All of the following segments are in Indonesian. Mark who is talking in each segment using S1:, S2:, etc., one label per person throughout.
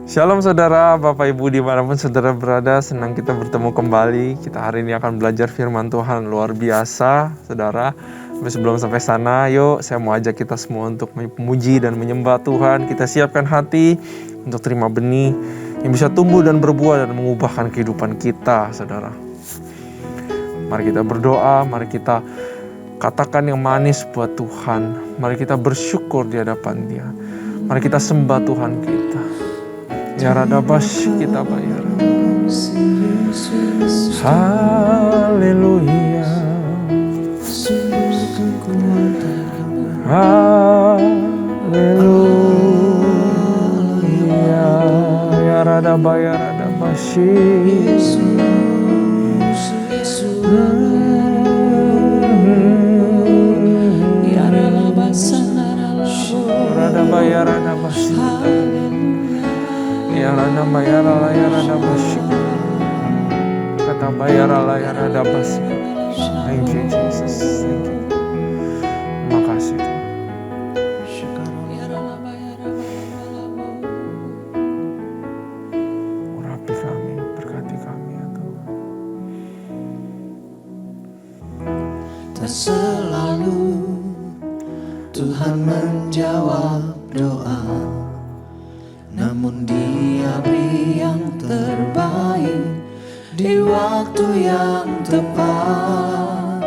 S1: Shalom saudara, Bapak Ibu dimanapun saudara berada, senang kita bertemu kembali. Kita hari ini akan belajar firman Tuhan luar biasa saudara. Tapi sebelum sampai sana, yuk saya mau ajak kita semua untuk memuji dan menyembah Tuhan. Kita siapkan hati untuk terima benih yang bisa tumbuh dan berbuah dan mengubahkan kehidupan kita saudara. Mari kita berdoa, mari kita katakan yang manis buat Tuhan. Mari kita bersyukur di hadapan Dia. Mari kita sembah Tuhan kita. Ya radabas kita bayar. Haleluya. Haleluya. Ya radabaya radabasi. Ya radabaya radabasi. Ya rana bayar ala ya rana basi, kata bayar ala ya rana basi. Thank you Jesus, thank you. Makasih Tuhan. Urapi kami, berkati kami ya Tuhan.
S2: Tak selalu Tuhan menjawab doa, namun Dia beri yang terbaik di waktu yang tepat.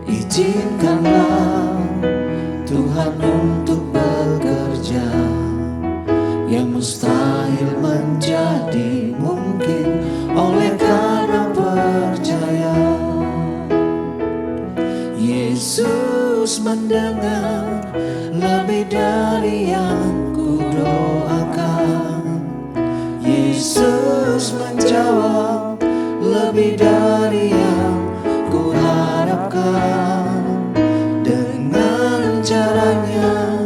S2: Izinkanlah Tuhan untuk bekerja, yang mustahil menjadi mungkin oleh karena percaya. Yesus mendengar lebih dari yang doakan. Yesus menjawab lebih dari yang ku harapkan. Dengan caranya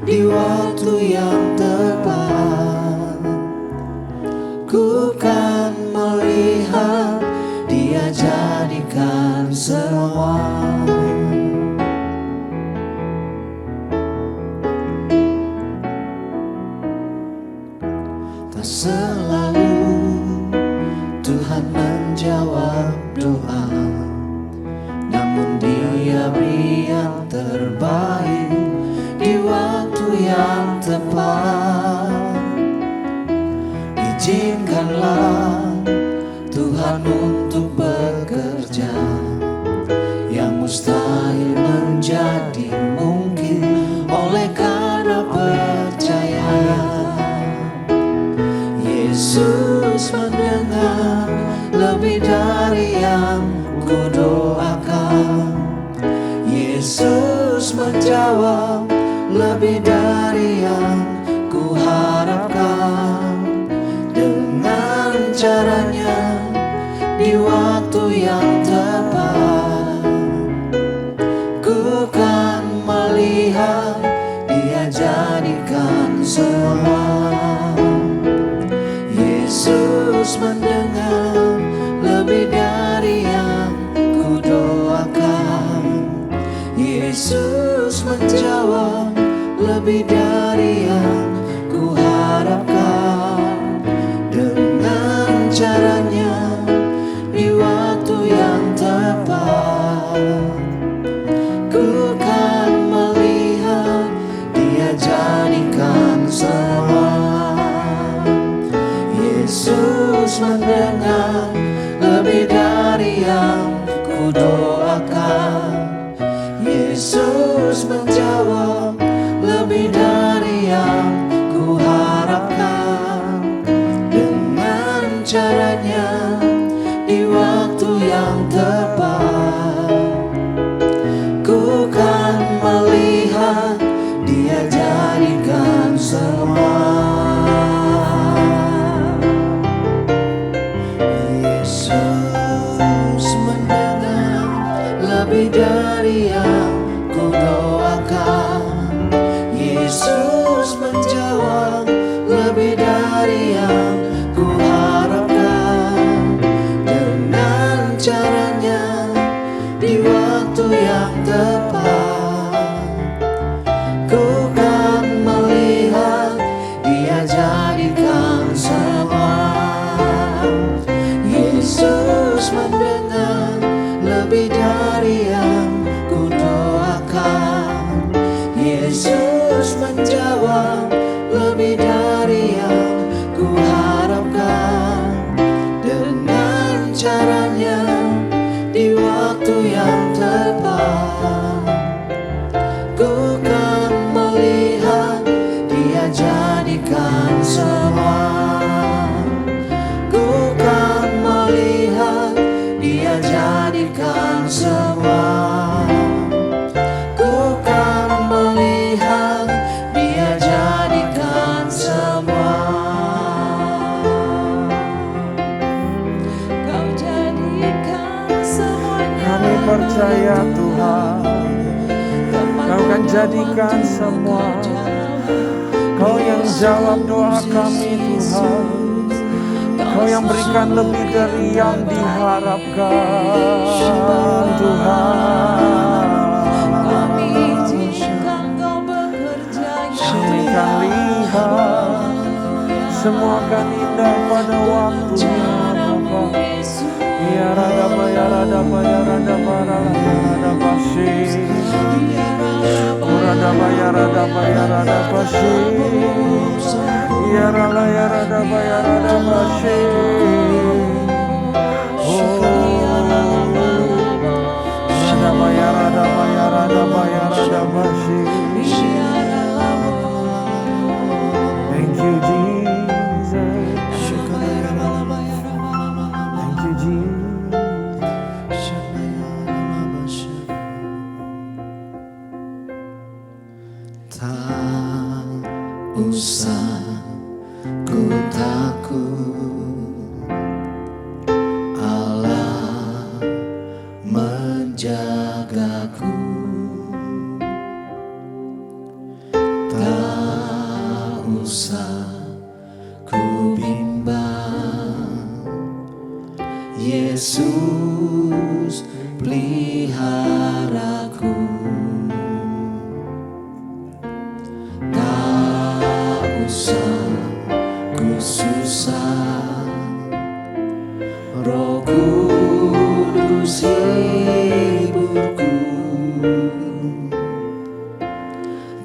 S2: di waktu yang tepat, ku kan melihat Dia jadikan semua. Selalu Tuhan menjawab doa, namun Dia beri yang terbaik di waktu yang tepat. Izinkanlah Tuhan untuk bekerja, yang mustahil menjadi mungkin oleh karena percaya. Yesus mendengar lebih dari yang ku doakan. Yesus menjawab lebih dari yang ku harapkan. Dengan caranya di waktu yang tepat, ku kan melihat Dia jadikan semua. Yesus mendengar lebih dari yang ku doakan. Yesus menjawab lebih dari yang ku harapkan. Dengan caranya di waktu yang tepat, ku kan melihat Dia jadikan semua. Yesus mendengar lebih dari yang ku doakan. Yesus menjawab lebih dari jadikan semua. Ku kan melihat Dia jadikan semua. Ku kan melihat Dia jadikan semua. Kau jadikan semuanya.
S1: Kami percaya Tuhan, Kau kan jadikan semua. Kau yang jawab doa kami Tuhan. Kau yang berikan lebih dari yang diharapkan Tuhan.
S2: Kami izinkan Kau bekerja.
S1: Kami kan lihat semua kan indah pada waktunya Bapa. Ya radaba ya radaba ya radaba radaba shi. Radaba ya radaba ya radaba shi. Ya rala ya radaba ya radaba shi. Radaba ya radaba ya radaba ya radaba shi. Thank you Jesus. Thank you Jesus.
S2: Tak usah ku takut, Allah menjagaku. Tak usah ku bimbang, Yesus peliharaku. Tak usah ku susah, Roh Kudus hiburku.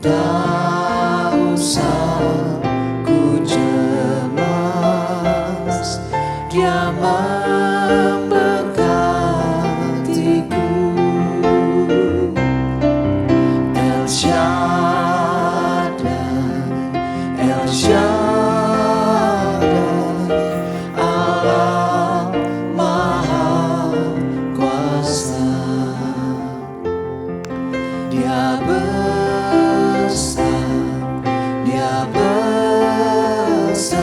S2: Tak usah ku cemas, Dia memberkatiku. El Shaddai, El Shaddai, Allah Maha Kuasa. Dia besar, Dia besar,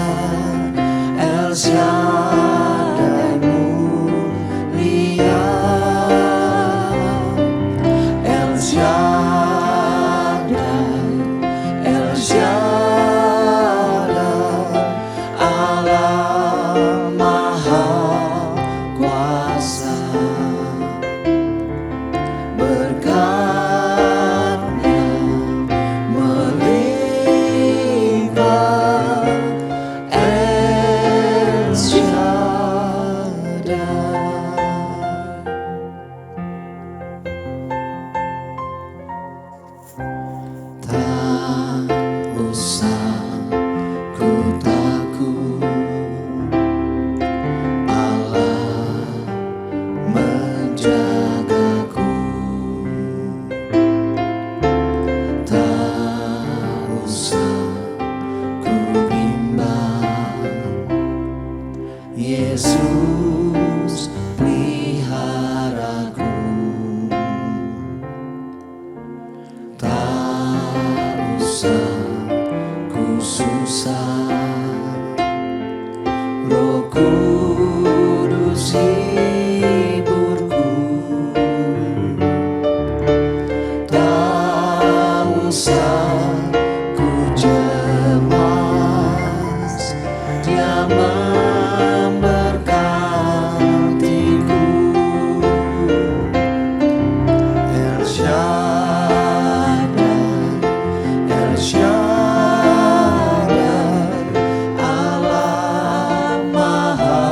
S2: El Shaddai mulia, El Shaddai, El Shaddai, Allah Maha Kuasa. Berkat-Nya melimpah, El Shaddai. Tak usah ku takut, Allah menjagaku. Tak usah ku bimbang, Yesus peliharaku. Tak usah ku susah, Roh Kudus hiburku. Tak usah ku cemas, Dia memberkatiku. El Shaddai, El Shaddai, Allah Maha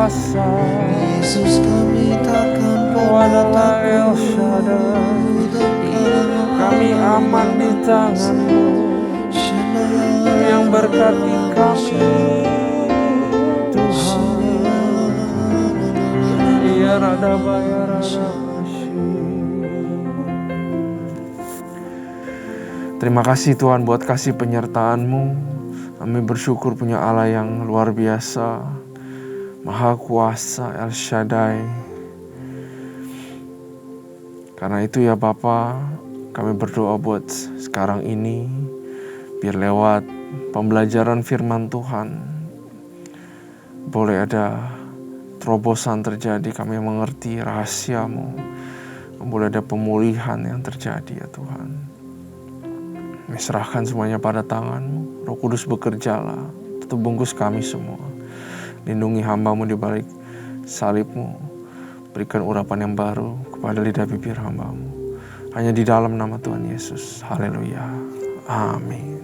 S1: kuasa.
S2: Yesus, kami takkan
S1: Wadalah El Shaddai, kami aman di tangan-Mu yang berkati kami, Tuhan. Ya Radaba ya Radabashi. Terima kasih Tuhan buat kasih penyertaan-Mu. Kami bersyukur punya Allah yang luar biasa, Maha Kuasa, El Shaddai. Karena itu ya Bapa, kami berdoa buat sekarang ini, biar lewat pembelajaran firman Tuhan, boleh ada terobosan terjadi, kami mengerti rahasia-Mu, boleh ada pemulihan yang terjadi ya Tuhan. Kami serahkan semuanya pada tangan-Mu, Roh Kudus bekerjalah, tutup bungkus kami semua, lindungi hamba-Mu di balik salib-Mu, berikan urapan yang baru kepada lidah bibir hamba-Mu. Hanya di dalam nama Tuhan Yesus. Haleluya. Amin.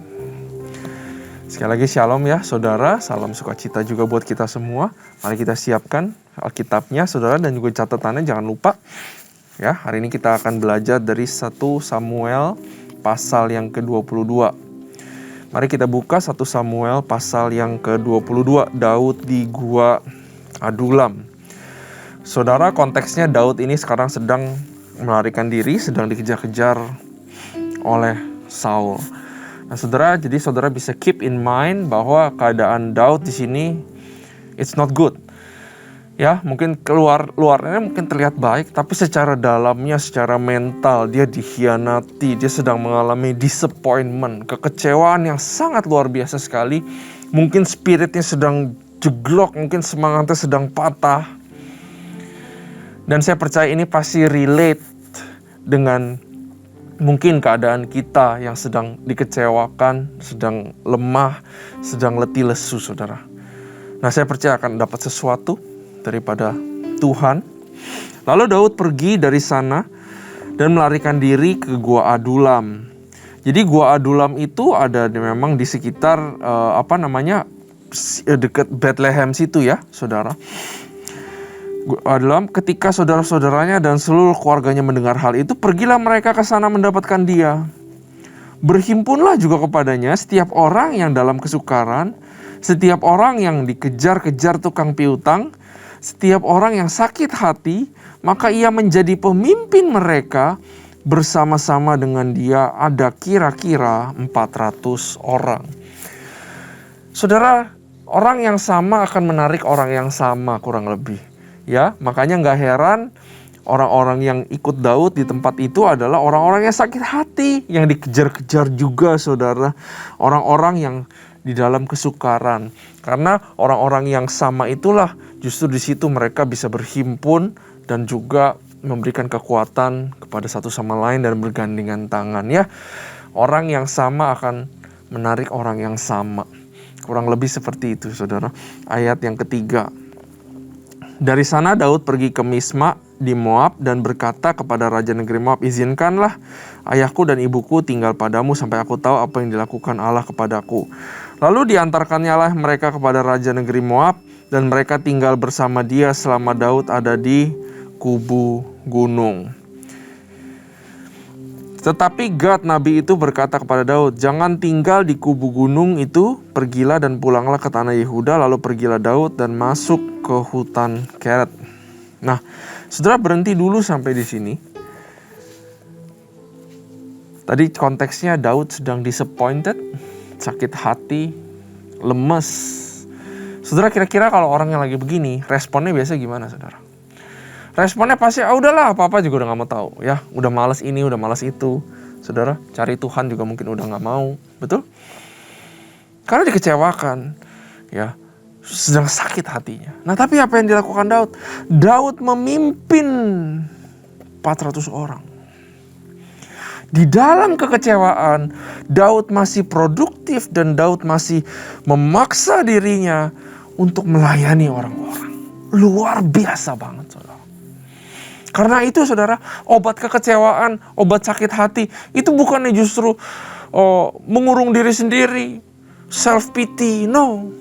S1: Sekali lagi shalom ya saudara. Salam sukacita juga buat kita semua. Mari kita siapkan Alkitabnya saudara, dan juga catatannya jangan lupa. Ya, hari ini kita akan belajar dari 1 Samuel pasal yang ke-22. Mari kita buka 1 Samuel pasal yang ke-22. Daud di Gua Adulam. Saudara, konteksnya Daud ini sekarang sedang melarikan diri, sedang dikejar-kejar oleh Saul. Nah, saudara, jadi saudara bisa keep in mind bahwa keadaan Daud di sini it's not good. Ya, mungkin luarnya mungkin terlihat baik, tapi secara dalamnya, secara mental dia dikhianati, dia sedang mengalami disappointment, kekecewaan yang sangat luar biasa sekali. Mungkin spiritnya sedang jeglok, mungkin semangatnya sedang patah. Dan saya percaya ini pasti relate dengan mungkin keadaan kita yang sedang dikecewakan, sedang lemah, sedang letih lesu, saudara. Nah, saya percaya akan dapat sesuatu daripada Tuhan. Lalu Daud pergi dari sana dan melarikan diri ke Gua Adulam. Jadi Gua Adulam itu ada memang di sekitar dekat Bethlehem situ ya, saudara. Adulam, ketika saudara-saudaranya dan seluruh keluarganya mendengar hal itu, pergilah mereka ke sana mendapatkan dia. Berhimpunlah juga kepadanya setiap orang yang dalam kesukaran, setiap orang yang dikejar-kejar tukang piutang, setiap orang yang sakit hati, maka ia menjadi pemimpin mereka. Bersama-sama dengan dia ada kira-kira 400 orang. Saudara, orang yang sama akan menarik orang yang sama kurang lebih. Ya, makanya nggak heran orang-orang yang ikut Daud di tempat itu adalah orang-orang yang sakit hati, yang dikejar-kejar juga, saudara. Orang-orang yang di dalam kesukaran. Karena orang-orang yang sama itulah justru di situ mereka bisa berhimpun dan juga memberikan kekuatan kepada satu sama lain dan bergandengan tangan ya. Orang yang sama akan menarik orang yang sama. Kurang lebih seperti itu, saudara. Ayat yang ketiga. Dari sana Daud pergi ke Misma di Moab dan berkata kepada raja negeri Moab, izinkanlah ayahku dan ibuku tinggal padamu sampai aku tahu apa yang dilakukan Allah kepadaku. Lalu diantarkannya lah mereka kepada raja negeri Moab dan mereka tinggal bersama dia selama Daud ada di kubu gunung. Tetapi Gad nabi itu berkata kepada Daud, jangan tinggal di kubu gunung itu, pergilah dan pulanglah ke tanah Yehuda. Lalu pergilah Daud dan masuk ke hutan Keret. Nah, saudara berhenti dulu sampai di sini. Tadi konteksnya Daud sedang disappointed, sakit hati, lemes. Saudara kira-kira kalau orang yang lagi begini, responnya biasa gimana, saudara? Responnya pasti, udahlah apa-apa juga udah gak mau tahu ya. Udah malas ini, udah malas itu. Saudara, cari Tuhan juga mungkin udah gak mau. Betul? Karena dikecewakan. Ya, sedang sakit hatinya. Nah tapi apa yang dilakukan Daud? Daud memimpin 400 orang. Di dalam kekecewaan, Daud masih produktif dan Daud masih memaksa dirinya untuk melayani orang-orang. Luar biasa banget, saudara. Karena itu, saudara, obat kekecewaan, obat sakit hati, itu bukannya justru mengurung diri sendiri, self pity, no.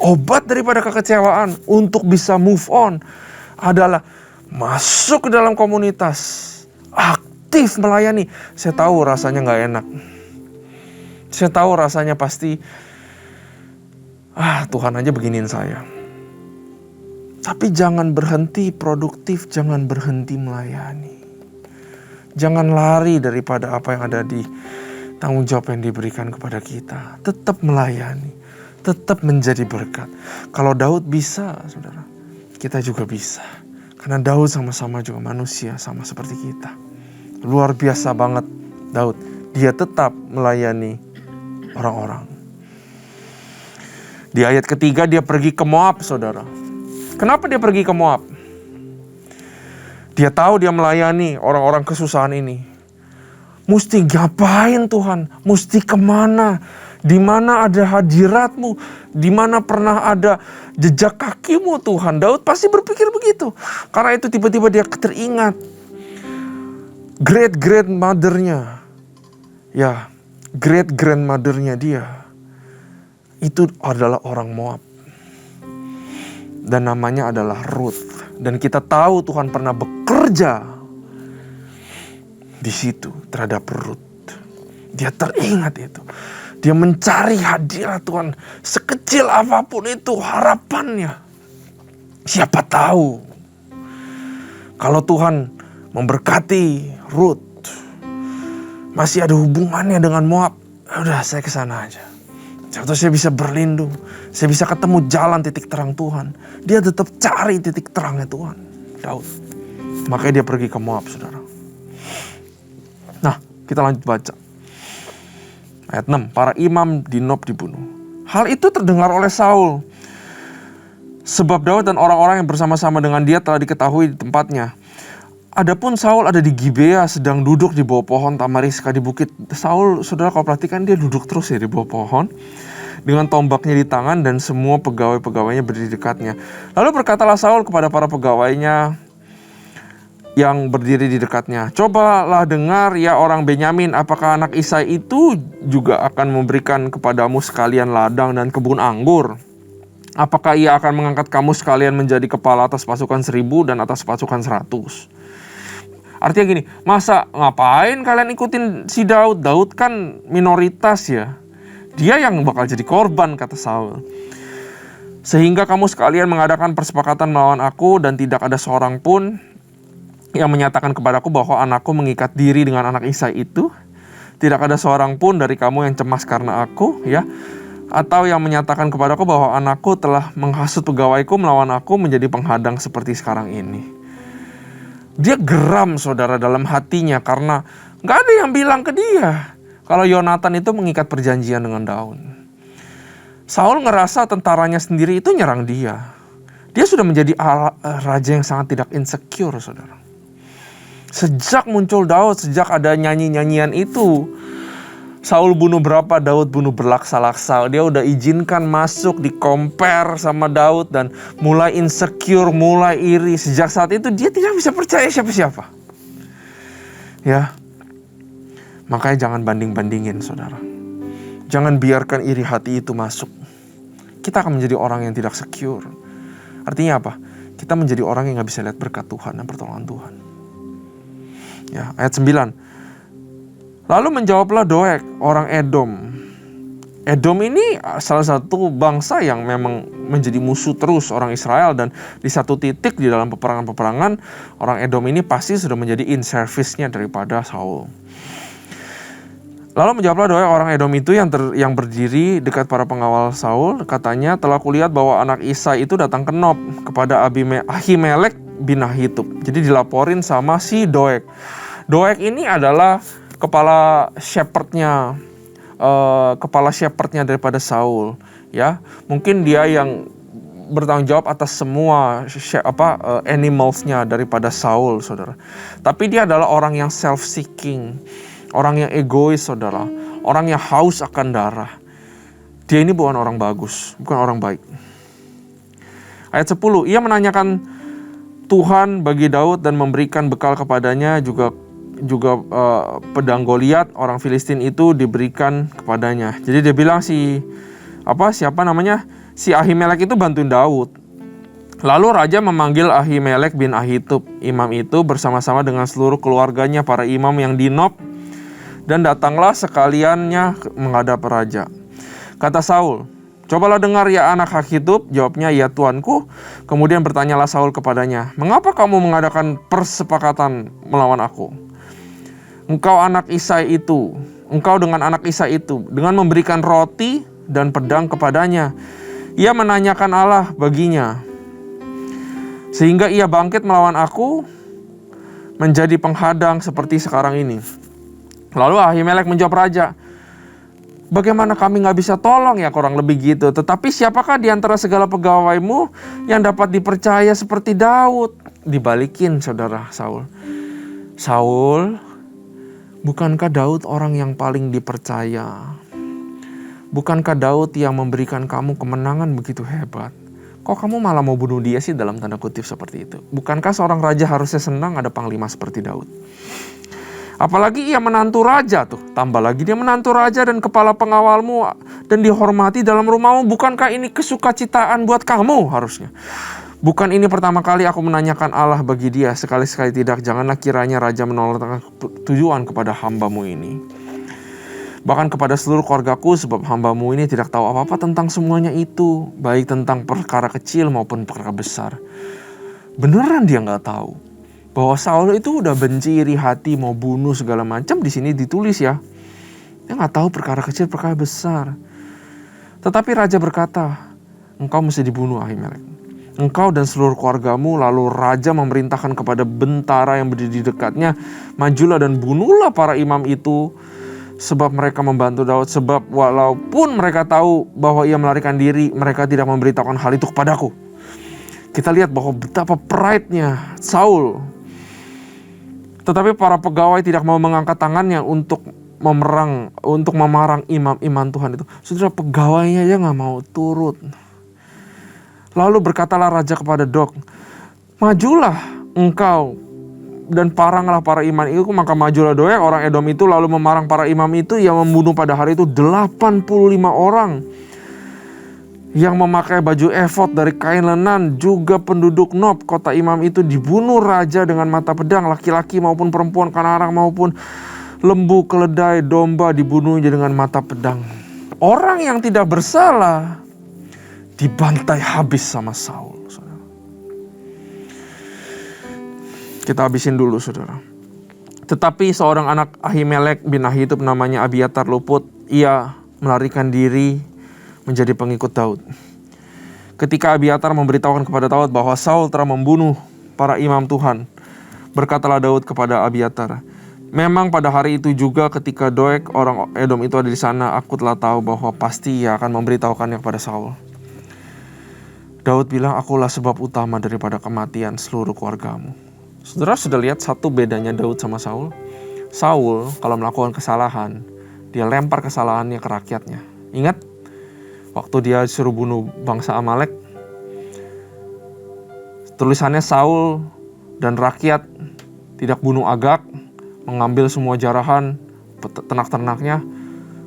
S1: Obat daripada kekecewaan untuk bisa move on adalah masuk ke dalam komunitas, aktif melayani. Saya tahu rasanya gak enak. Saya tahu rasanya pasti, Tuhan aja beginiin saya. Tapi jangan berhenti produktif, jangan berhenti melayani. Jangan lari daripada apa yang ada di tanggung jawab yang diberikan kepada kita. Tetap melayani, tetap menjadi berkat. Kalau Daud bisa, saudara, kita juga bisa. Karena Daud sama-sama juga manusia, sama seperti kita. Luar biasa banget Daud. Dia tetap melayani orang-orang. Di ayat ketiga dia pergi ke Moab, saudara. Kenapa dia pergi ke Moab? Dia tahu dia melayani orang-orang kesusahan ini. Mesti ngapain Tuhan? Mesti kemana? Di mana ada hadirat-Mu? Di mana pernah ada jejak kaki-Mu Tuhan? Daud pasti berpikir begitu. Karena itu tiba-tiba dia teringat great grandmother-nya. Ya, great grandmother-nya dia. Itu adalah orang Moab. Dan namanya adalah Ruth. Dan kita tahu Tuhan pernah bekerja di situ terhadap Ruth. Dia teringat itu. Dia mencari hadirat Tuhan. Sekecil apapun itu harapannya. Siapa tahu kalau Tuhan memberkati Ruth, masih ada hubungannya dengan Moab. Udah, saya ke sana aja. Atau saya bisa berlindung. Saya bisa ketemu jalan titik terang Tuhan. Dia tetap cari titik terangnya Tuhan. Daud. Makanya dia pergi ke Moab, saudara. Nah, kita lanjut baca. Ayat 6. Para imam di Nob dibunuh. Hal itu terdengar oleh Saul. Sebab Daud dan orang-orang yang bersama-sama dengan dia telah diketahui di tempatnya. Adapun Saul ada di Gibea sedang duduk di bawah pohon tamariska di bukit. Saul, saudara, kalau perhatikan dia duduk terus ya di bawah pohon dengan tombaknya di tangan dan semua pegawai-pegawainya berdiri dekatnya. Lalu berkatalah Saul kepada para pegawainya yang berdiri di dekatnya, "Cobalah dengar ya orang Benyamin, apakah anak Isai itu juga akan memberikan kepadamu sekalian ladang dan kebun anggur? Apakah ia akan mengangkat kamu sekalian menjadi kepala atas pasukan 1000 dan atas pasukan 100? Artinya gini, masa ngapain kalian ikutin si Daud? Daud kan minoritas ya. Dia yang bakal jadi korban, kata Saul. Sehingga kamu sekalian mengadakan persepakatan melawan aku dan tidak ada seorang pun yang menyatakan kepadaku bahwa anakku mengikat diri dengan anak Isai itu. Tidak ada seorang pun dari kamu yang cemas karena aku, ya. Atau yang menyatakan kepadaku bahwa anakku telah menghasut pegawaiku melawan aku menjadi penghadang seperti sekarang ini." Dia geram, saudara, dalam hatinya karena gak ada yang bilang ke dia kalau Yonatan itu mengikat perjanjian dengan Daud. Saul ngerasa tentaranya sendiri itu nyerang dia. Dia sudah menjadi raja yang sangat tidak insecure, saudara. Sejak muncul Daud, sejak ada nyanyi-nyanyian itu, Saul bunuh berapa, Daud bunuh berlaksa-laksa. Dia udah izinkan masuk, di-compare sama Daud dan mulai insecure, mulai iri. Sejak saat itu dia tidak bisa percaya siapa-siapa. Ya, makanya jangan banding-bandingin, saudara. Jangan biarkan iri hati itu masuk. Kita akan menjadi orang yang tidak secure. Artinya apa? Kita menjadi orang yang gak bisa lihat berkat Tuhan dan pertolongan Tuhan. Ya, ayat 9. Lalu menjawablah Doeg, orang Edom. Edom ini salah satu bangsa yang memang menjadi musuh terus orang Israel. Dan di satu titik di dalam peperangan-peperangan, orang Edom ini pasti sudah menjadi in service-nya daripada Saul. Lalu menjawablah Doeg, orang Edom itu yang berdiri dekat para pengawal Saul. Katanya, telah kulihat bahwa anak Isai itu datang ke Nob kepada Ahimelek bin Ahitub. Jadi dilaporin sama si Doeg. Doeg ini adalah kepala shepherdnya daripada Saul, ya. Mungkin dia yang bertanggung jawab atas semua animalsnya daripada Saul, saudara. Tapi dia adalah orang yang self-seeking, orang yang egois, saudara. Orang yang haus akan darah. Dia ini bukan orang bagus, bukan orang baik. Ayat 10, ia menanyakan Tuhan bagi Daud dan memberikan bekal kepadanya, juga pedang Goliat orang Filistin itu diberikan kepadanya. Jadi dia bilang siapa namanya? si Ahimelek itu bantuin Daud. Lalu raja memanggil Ahimelek bin Ahitub, imam itu bersama-sama dengan seluruh keluarganya, para imam yang di Nob, dan datanglah sekaliannya menghadap raja. Kata Saul, "Cobalah dengar ya anak Ahitub." Jawabnya, "Ya tuanku." Kemudian bertanyalah Saul kepadanya, "Mengapa kamu mengadakan persepakatan melawan aku? Engkau dengan anak Isai itu, dengan memberikan roti dan pedang kepadanya." Ia menanyakan Allah baginya, sehingga ia bangkit melawan aku, menjadi penghadang seperti sekarang ini. Lalu Ahimelek menjawab raja, "Bagaimana kami gak bisa tolong ya?" Kurang lebih gitu. "Tetapi siapakah di antara segala pegawaimu yang dapat dipercaya seperti Daud?" Dibalikin saudara Saul. "Saul, bukankah Daud orang yang paling dipercaya? Bukankah Daud yang memberikan kamu kemenangan begitu hebat? Kok kamu malah mau bunuh dia sih?" Dalam tanda kutip seperti itu. Bukankah seorang raja harusnya senang ada panglima seperti Daud? Apalagi ia menantu raja tuh. Tambah lagi dia menantu raja dan kepala pengawalmu dan dihormati dalam rumahmu. Bukankah ini kesukacitaan buat kamu harusnya? Bukan ini pertama kali aku menanyakan Allah bagi dia. Sekali-sekali tidak, janganlah kiranya raja menolak tujuan kepada hambamu ini. Bahkan kepada seluruh keluargaku, sebab hambamu ini tidak tahu apa-apa tentang semuanya itu. Baik tentang perkara kecil maupun perkara besar. Beneran dia gak tahu bahwa Saul itu udah benci, iri hati, mau bunuh segala macam. Di sini ditulis ya. Dia gak tahu perkara kecil, perkara besar. Tetapi raja berkata, "Engkau mesti dibunuh, Ahimelek. Engkau dan seluruh keluargamu." Lalu raja memerintahkan kepada bentara yang berdiri di dekatnya, "Majulah dan bunuhlah para imam itu, sebab mereka membantu Daud. Sebab walaupun mereka tahu bahwa ia melarikan diri, mereka tidak memberitahukan hal itu kepadaku." Kita lihat bahwa betapa pride-nya Saul. Tetapi para pegawai tidak mau mengangkat tangannya untuk memarang imam-imam Tuhan itu. Saudara, pegawainya aja gak mau turut. Lalu berkatalah raja kepada Dog, "Majulah engkau dan paranglah para imam itu." Maka majulah Doeg orang Edom itu lalu memarang para imam itu. Yang membunuh pada hari itu 85 orang yang memakai baju efod dari kain lenan. Juga penduduk Nob, kota imam itu, dibunuh raja dengan mata pedang. Laki-laki maupun perempuan, anak maupun lembu, keledai, domba dibunuhnya dengan mata pedang. Orang yang tidak bersalah dibantai habis sama Saul. Kita habisin dulu saudara. Tetapi seorang anak Ahimelek bin Ahitub namanya Abiatar luput. Ia melarikan diri menjadi pengikut Daud. Ketika Abiatar memberitahukan kepada Daud bahwa Saul telah membunuh para imam Tuhan, berkatalah Daud kepada Abiatar, "Memang pada hari itu juga ketika Doeg orang Edom itu ada di sana, aku telah tahu bahwa pasti ia akan memberitahukannya kepada Saul." Daud bilang, "Akulah sebab utama daripada kematian seluruh keluargamu." Saudara sudah lihat satu bedanya Daud sama Saul? Saul kalau melakukan kesalahan, dia lempar kesalahannya ke rakyatnya. Ingat waktu dia suruh bunuh bangsa Amalek, tulisannya Saul dan rakyat tidak bunuh Agag, mengambil semua jarahan ternak-ternaknya.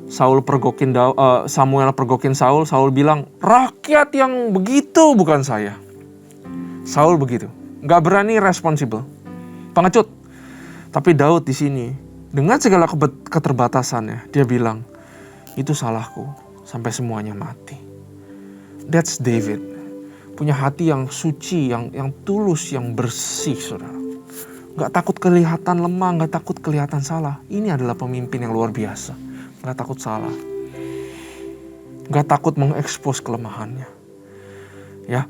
S1: Samuel pergokin Saul. Saul bilang, "Rakyat yang begitu, bukan saya." Saul begitu, nggak berani responsibel, pengecut. Tapi Daud di sini dengan segala keterbatasannya, dia bilang, "Itu salahku sampai semuanya mati." That's David, punya hati yang suci, yang tulus, yang bersih, saudara. Gak takut kelihatan lemah, gak takut kelihatan salah. Ini adalah pemimpin yang luar biasa. Gak takut salah, gak takut mengekspos kelemahannya. Ya,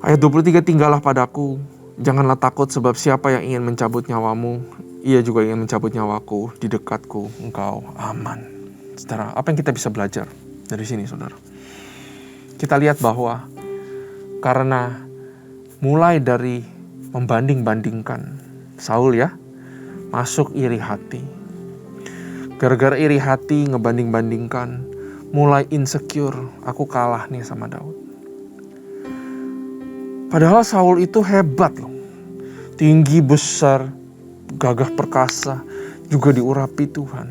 S1: ayat 23, "Tinggallah padaku, janganlah takut, sebab siapa yang ingin mencabut nyawamu, ia juga ingin mencabut nyawaku. Di dekatku engkau aman." Saudara, apa yang kita bisa belajar dari sini, saudara? Kita lihat bahwa karena mulai dari membanding-bandingkan, Saul ya, masuk iri hati. Gara-gara iri hati ngebanding-bandingkan, mulai insecure, aku kalah nih sama Daud. Padahal Saul itu hebat loh. Tinggi, besar, gagah perkasa, juga diurapi Tuhan.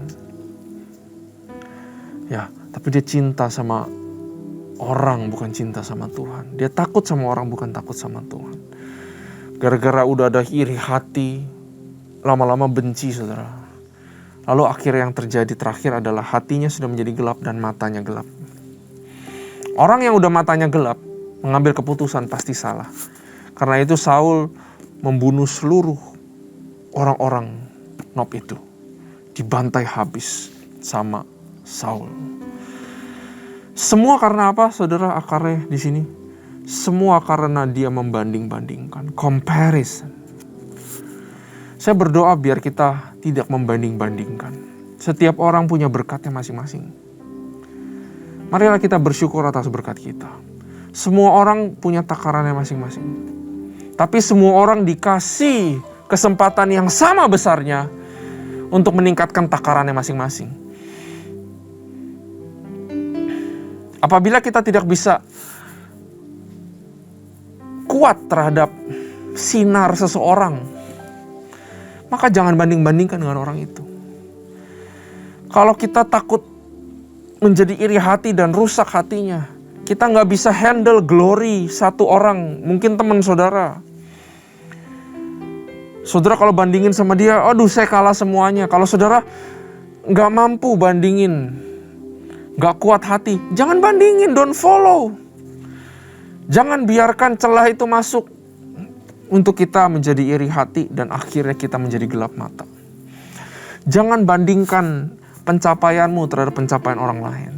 S1: Ya, tapi dia cinta sama orang, bukan cinta sama Tuhan. Dia takut sama orang, bukan takut sama Tuhan. Gara-gara udah ada iri hati, lama-lama benci, saudara. Lalu akhirnya yang terjadi terakhir adalah hatinya sudah menjadi gelap dan matanya gelap. Orang yang udah matanya gelap, mengambil keputusan pasti salah. Karena itu Saul membunuh seluruh orang-orang Nob itu. Dibantai habis sama Saul. Semua karena apa, saudara, akarnya di sini? Semua karena dia membanding-bandingkan, comparison. Saya berdoa biar kita tidak membanding-bandingkan. Setiap orang punya berkatnya masing-masing. Marilah kita bersyukur atas berkat kita. Semua orang punya takarannya masing-masing. Tapi semua orang dikasih kesempatan yang sama besarnya untuk meningkatkan takarannya masing-masing. Apabila kita tidak bisa kuat terhadap sinar seseorang, maka jangan banding-bandingkan dengan orang itu. Kalau kita takut menjadi iri hati dan rusak hatinya, kita nggak bisa handle glory satu orang, mungkin teman saudara. Saudara kalau bandingin sama dia, aduh saya kalah semuanya. Kalau saudara nggak mampu bandingin, nggak kuat hati, jangan bandingin, don't follow. Jangan biarkan celah itu masuk untuk kita menjadi iri hati dan akhirnya kita menjadi gelap mata. Jangan bandingkan pencapaianmu terhadap pencapaian orang lain.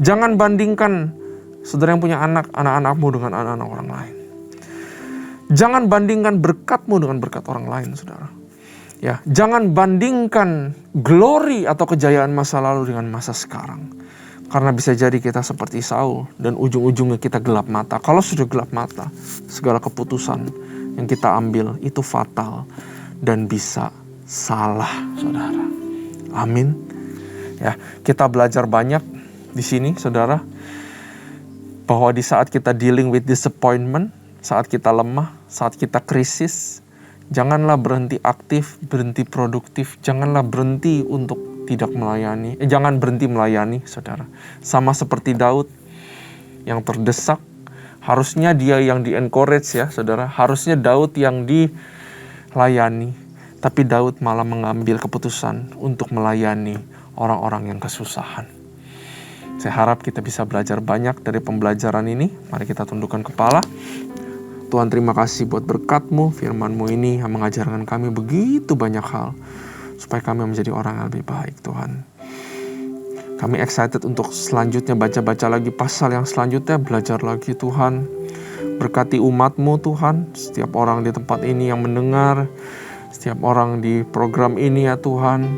S1: Jangan bandingkan saudara yang punya anak-anakmu dengan anak-anak orang lain. Jangan bandingkan berkatmu dengan berkat orang lain, saudara. Ya, jangan bandingkan glory atau kejayaan masa lalu dengan masa sekarang. Karena bisa jadi kita seperti Saul dan ujung-ujungnya kita gelap mata. Kalau sudah gelap mata, segala keputusan yang kita ambil itu fatal dan bisa salah, saudara. Amin. Ya, kita belajar banyak di sini, saudara, bahwa di saat kita dealing with disappointment, saat kita lemah, saat kita krisis, janganlah berhenti aktif, berhenti produktif, janganlah berhenti untuk tidak melayani. Jangan berhenti melayani, saudara. Sama seperti Daud yang terdesak, harusnya dia yang di-encourage ya, saudara. Harusnya Daud yang dilayani, tapi Daud malah mengambil keputusan untuk melayani orang-orang yang kesusahan. Saya harap kita bisa belajar banyak dari pembelajaran ini. Mari kita tundukkan kepala. Tuhan, terima kasih buat berkat-Mu, firman-Mu ini yang mengajarkan kami begitu banyak hal, supaya kami menjadi orang yang lebih baik, Tuhan. Kami excited untuk selanjutnya baca-baca lagi pasal yang selanjutnya, belajar lagi, Tuhan. Berkati umat-Mu, Tuhan, setiap orang di tempat ini yang mendengar, setiap orang di program ini ya Tuhan.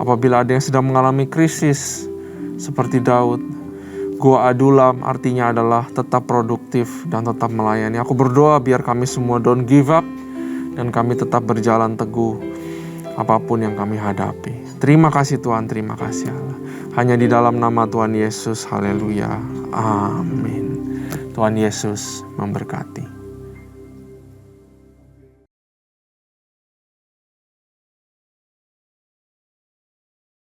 S1: Apabila ada yang sedang mengalami krisis seperti Daud, Gua adulam artinya adalah tetap produktif dan tetap melayani. Aku berdoa biar kami semua don't give up dan kami tetap berjalan teguh apapun yang kami hadapi. Terima kasih Tuhan, terima kasih Allah. Hanya di dalam nama Tuhan Yesus, haleluya, amin. Tuhan Yesus memberkati.